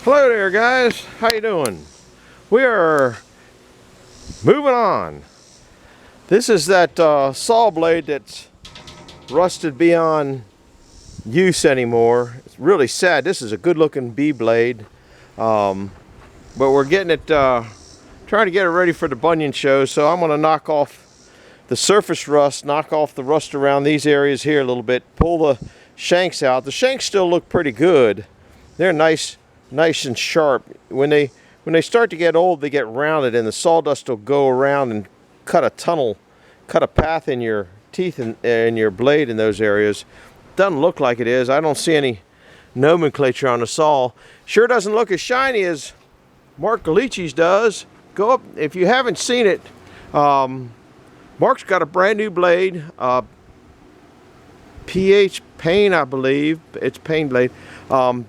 Hello there, guys. How you doing? We are moving on. This is that saw blade that's rusted beyond use anymore. It's really sad. This is a good-looking B blade, but we're getting it, trying to get it ready for the bunion show. So I'm going to knock off the surface rust, knock off the rust around these areas here a little bit, pull the shanks out. The shanks still look pretty good. They're nice and sharp. When they start to get old, they get rounded, and the sawdust will go around and cut a tunnel, cut a path in your teeth and your blade in those areas. Doesn't look like it is. I don't see any nomenclature on the saw. Sure doesn't look as shiny as Mark Galici's does. Go up if you haven't seen it. Mark's got a brand new blade, PH Pain, I believe. It's Pain blade.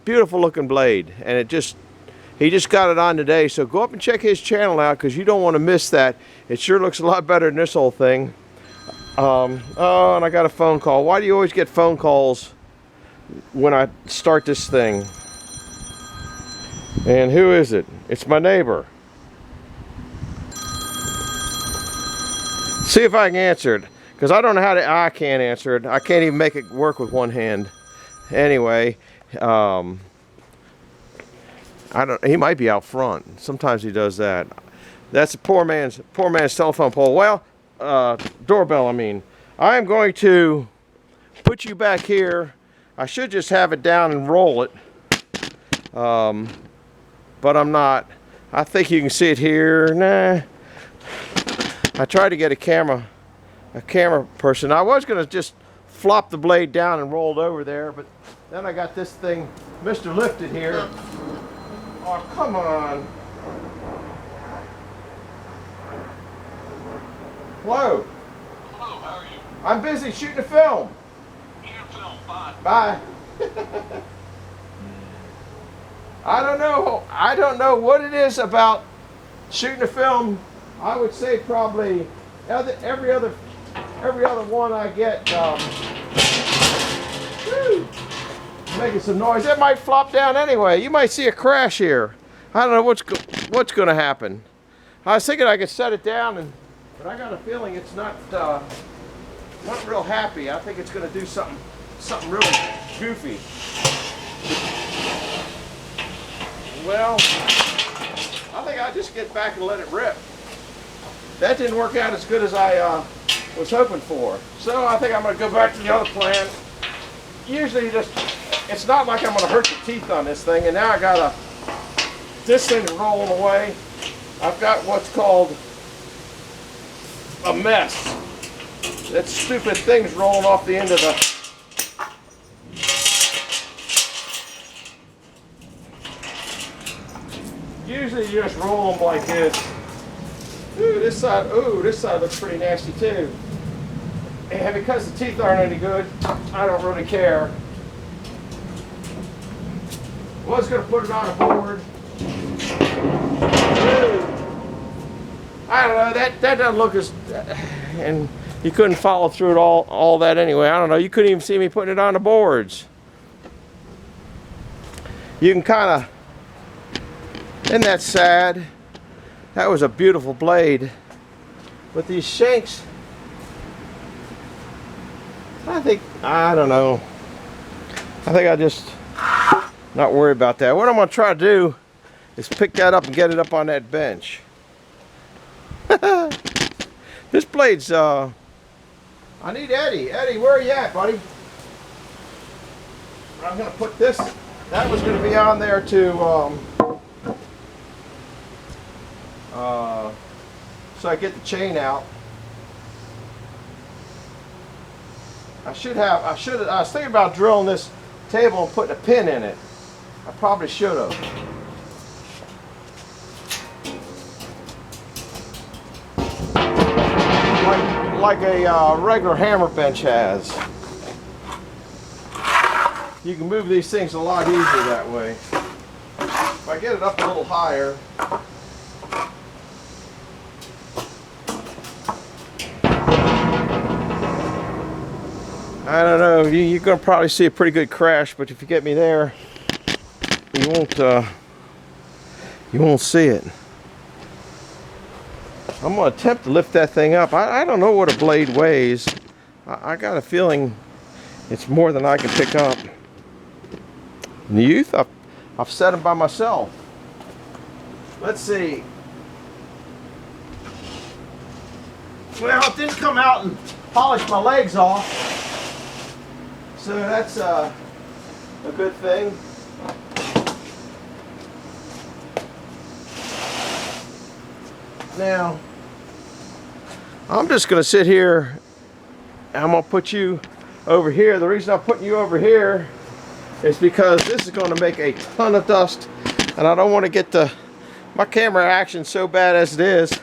Beautiful looking blade, and he just got it on today. So go up and check his channel out, because you don't want to miss that. It sure looks a lot better than this whole thing. Oh, and I got a phone call. Why do you always get phone calls when I start this thing? And who is it? It's my neighbor. See if I can answer it, because I don't know how to. I can't answer it. I can't even make it work with one hand. Anyway, I don't. He might be out front. Sometimes he does that. That's a poor man's telephone pole. Well, doorbell. I mean, I am going to put you back here. I should just have it down and roll it, but I'm not. I think you can see it here. Nah. I tried to get a camera person. I was gonna just flop the blade down and roll it over there, but then I got this thing, Mr. Lifted here. Oh, come on. Hello. Hello, how are you? I'm busy shooting a film. Shoot film, bye. Bye. I don't know what it is about shooting a film. I would say probably every other one I get making some noise. It might flop down anyway. You might see a crash here. I don't know what's going to happen. I was thinking I could set it down, but I got a feeling it's not real happy. I think it's going to do something really goofy. Well, I think I'll just get back and let it rip. That didn't work out as good as I was hoping for. So I think I'm going to go back to the other plan. Usually it's not like I'm going to hurt the teeth on this thing. And now I got this thing's rolling away. I've got what's called a mess. That stupid thing's rolling off the end of the... Usually you just roll them like this. Ooh, this side looks pretty nasty too. And because the teeth aren't any good, I don't really care. Was gonna put it on a board. Ooh. I don't know, that doesn't look as, and you couldn't follow through it all that anyway. I don't know, you couldn't even see me putting it on the boards. You can kind of, isn't that sad? That was a beautiful blade. But these shanks, I don't know. I think I just not worry about that. What I'm going to try to do is pick that up and get it up on that bench. This blade's, I need Eddie. Eddie, where are you at, buddy? I'm going to put this, that was going to be on there to, so I get the chain out. I was thinking about drilling this table and putting a pin in it. I probably should have. Like a regular hammer bench has. You can move these things a lot easier that way. If I get it up a little higher, I don't know, you're going to probably see a pretty good crash, but if you get me there, you won't you won't see it. I'm going to attempt to lift that thing up. I don't know what a blade weighs. I got a feeling it's more than I can pick up. In the youth, I've set them by myself. Let's see. Well, it didn't come out and polish my legs off, so that's a good thing. Now, I'm just going to sit here and I'm going to put you over here. The reason I'm putting you over here is because this is going to make a ton of dust, and I don't want to get my camera action so bad as it is.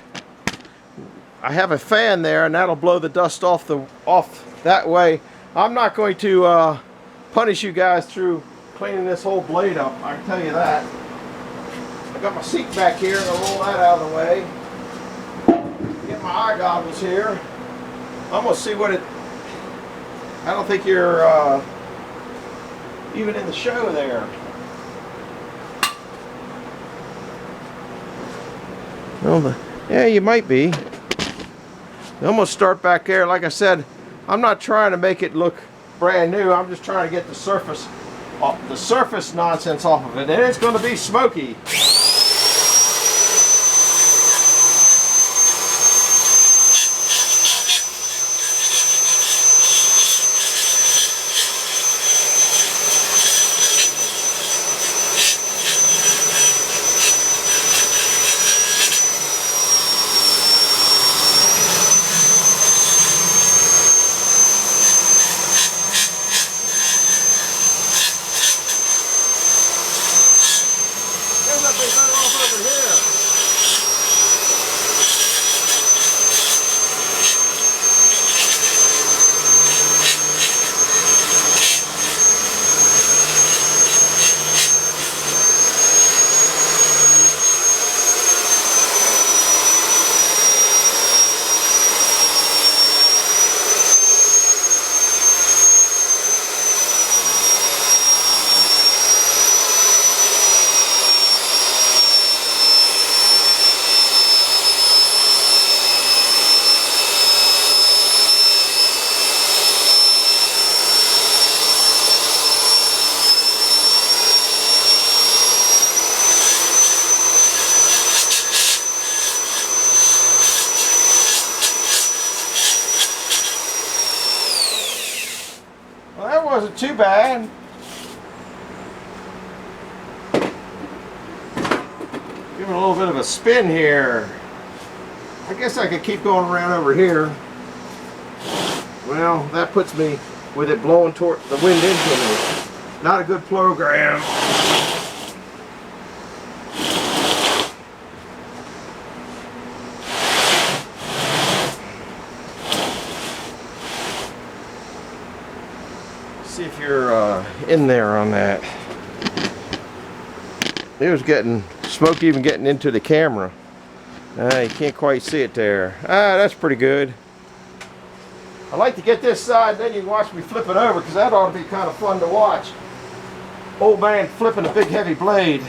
I have a fan there, and that'll blow the dust off that way. I'm not going to punish you guys through cleaning this whole blade up, I can tell you that. I got my seat back here, and I'll roll that out of the way. Get my eye goggles here. I'm gonna see what it. I don't think you're even in the show there. Well, yeah, you might be. I'm gonna start back there. Like I said, I'm not trying to make it look brand new. I'm just trying to get the surface nonsense off of it, and it's going to be smoky. Well, that wasn't too bad. Give it a little bit of a spin here. I guess I could keep going around over here. Well, that puts me with it blowing toward the wind into me. Not a good program. See if you're in there on that. It was getting smoke, even getting into the camera. You can't quite see it there. That's pretty good. I like to get this side, then you can watch me flip it over, because that ought to be kind of fun to watch. Old man flipping a big heavy blade.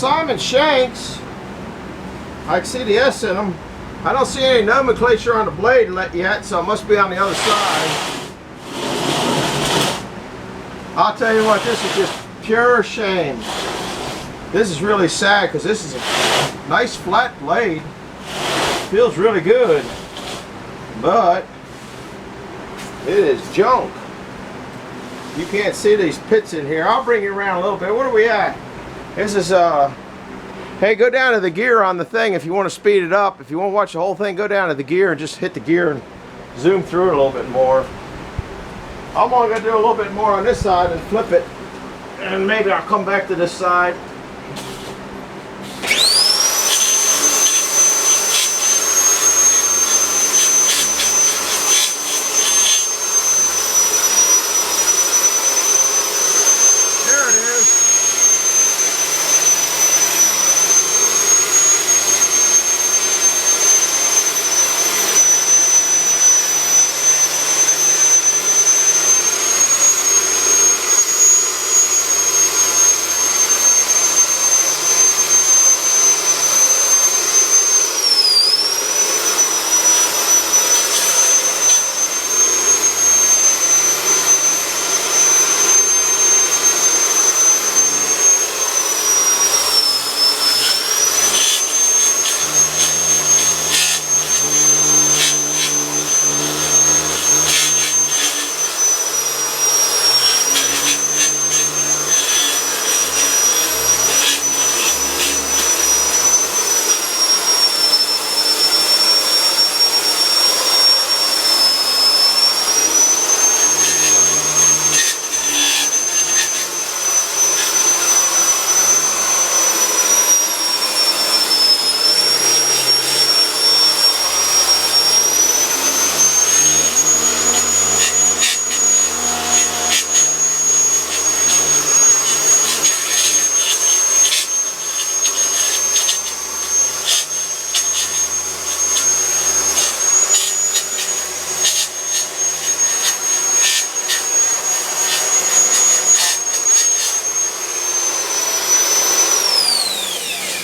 Simon Shanks. I can see the S in them. I don't see any nomenclature on the blade yet, so it must be on the other side. I'll tell you what, this is just pure shame. This is really sad because this is a nice flat blade. Feels really good, but it is junk. You can't see these pits in here. I'll bring you around a little bit. What are we at? This is hey, go down to the gear on the thing if you want to speed it up. If you want to watch the whole thing, go down to the gear and just hit the gear and zoom through it a little bit more. I'm only going to do a little bit more on this side and flip it, and maybe I'll come back to this side. There it is.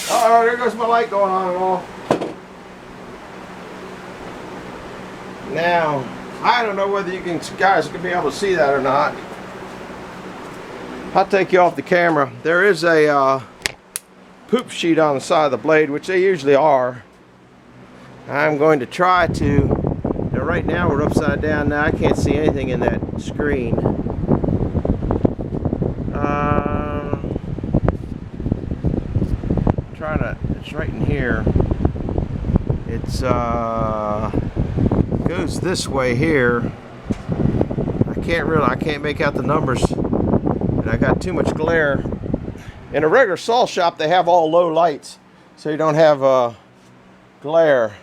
Oh, there goes my light going on and all. Now, I don't know whether you guys can be able to see that or not. I'll take you off the camera. There is a poop sheet on the side of the blade, which they usually are. I'm going to try to. Now, right now we're upside down. Now I can't see anything in that screen. It's right in here. It's goes this way here. I can't make out the numbers, and I got too much glare. In a regular saw shop they have all low lights, so you don't have glare.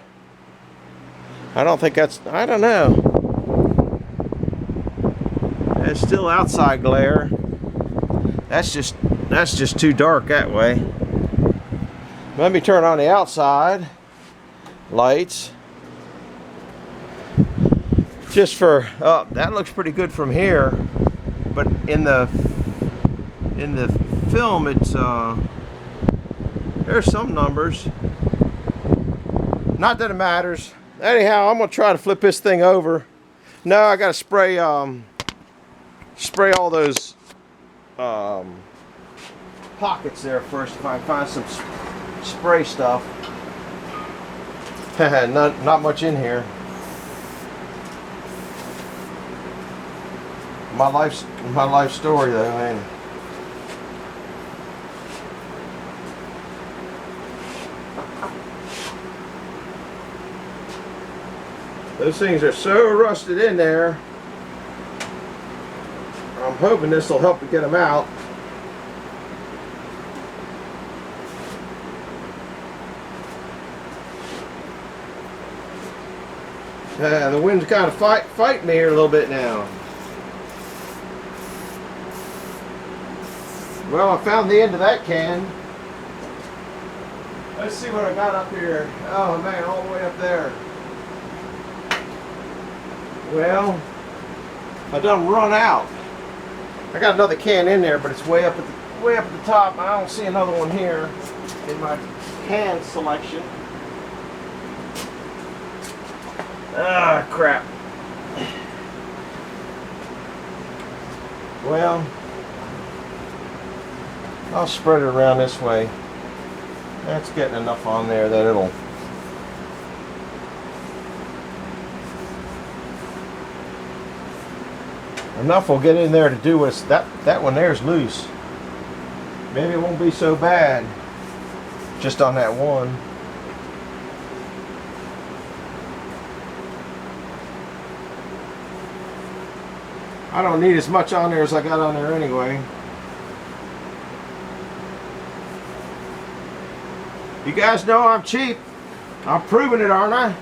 I don't think that's, I don't know. It's still outside glare. That's just too dark that way. Let me turn on the outside lights. Just for, oh, that looks pretty good from here, but in the film it's there's some numbers. Not that it matters. Anyhow, I'm gonna try to flip this thing over. No, I gotta spray all those pockets there first if I can find some spray stuff. not much in here. My life story though, man. Those things are so rusted in there. I'm hoping this will help to get them out. The wind's kind of fighting me here a little bit now. Well, I found the end of that can. Let's see what I got up here. Oh man, all the way up there. Well, I done run out. I got another can in there, but it's way up way up at the top. I don't see another one here in my hand selection. Ah, crap. Well, I'll spread it around this way. That's getting enough on there that it'll... Enough will get in there to do what's... That one there's loose. Maybe it won't be so bad just on that one. I don't need as much on there as I got on there anyway. You guys know I'm cheap. I'm proving it, aren't I?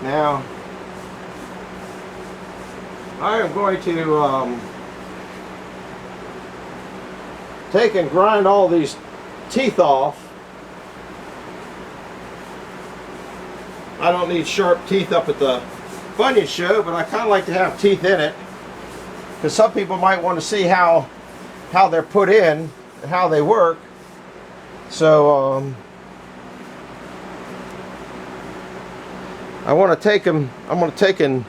Now, I am going to take and grind all these teeth off. I don't need sharp teeth up at the bunion show, but I kind of like to have teeth in it, because some people might want to see how they're put in and how they work. So I want to take them. I'm going to take and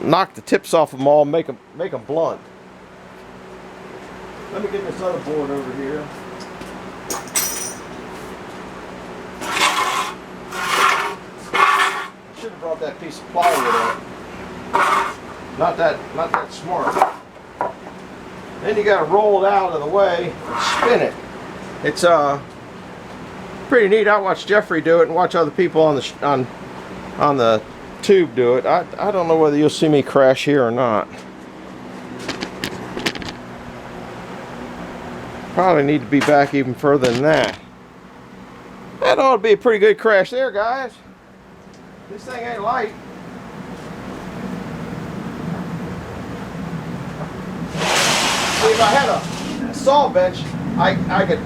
knock the tips off them all, and make them blunt. Let me get this other board over here. I should have brought that piece of plywood up. Not that smart. Then you got to roll it out of the way and spin it. It's pretty neat. I watch Jeffrey do it and watch other people on the tube do it. I don't know whether you'll see me crash here or not. Probably need to be back even further than that. That ought to be a pretty good crash there, guys. This thing ain't light. See, if I had a saw bench, I could,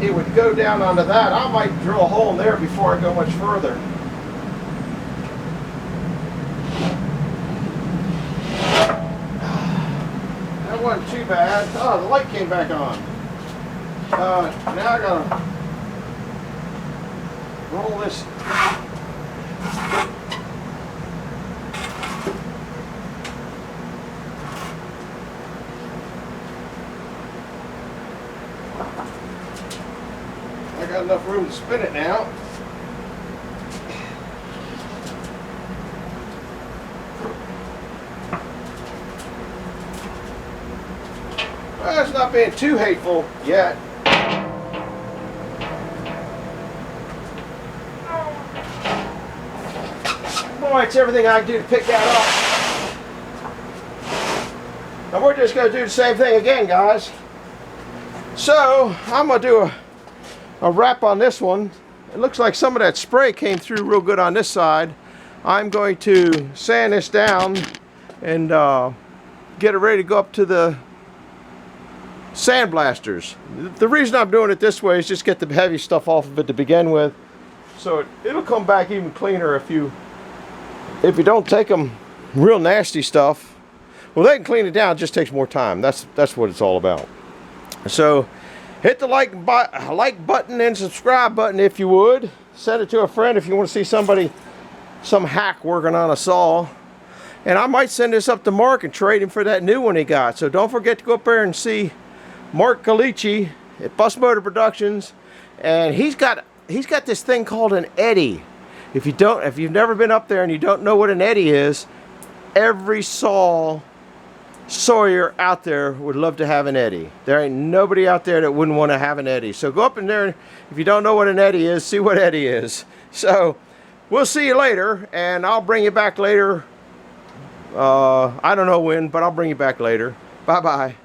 it would go down onto that. I might drill a hole in there before I go much further. That wasn't too bad. Oh, the light came back on. Now I gotta roll this. I got enough room to spin it now. Well, it's not being too hateful yet. Boy, it's everything I can do to pick that up. And we're just going to do the same thing again, guys. So, I'm going to do a wrap on this one. It looks like some of that spray came through real good on this side. I'm going to sand this down and get it ready to go up to the sandblasters. The reason I'm doing it this way is just get the heavy stuff off of it to begin with, so it'll come back even cleaner if you don't take them real nasty stuff. Well, they can clean it down, it just takes more time. That's what it's all about. So hit the like button and subscribe button if you would. Send it to a friend if you want to see some hack working on a saw. And I might send this up to Mark and trade him for that new one he got. So don't forget to go up there and see Mark Galici at Bus Motor Productions. And he's got this thing called an eddy. If you've never been up there and you don't know what an eddy is, every sawyer out there would love to have an eddy. There ain't nobody out there that wouldn't want to have an eddy. So go up in there, if you don't know what an eddy is, see what eddy is. So we'll see you later, and I'll bring you back later. I don't know when, but I'll bring you back later. Bye-bye.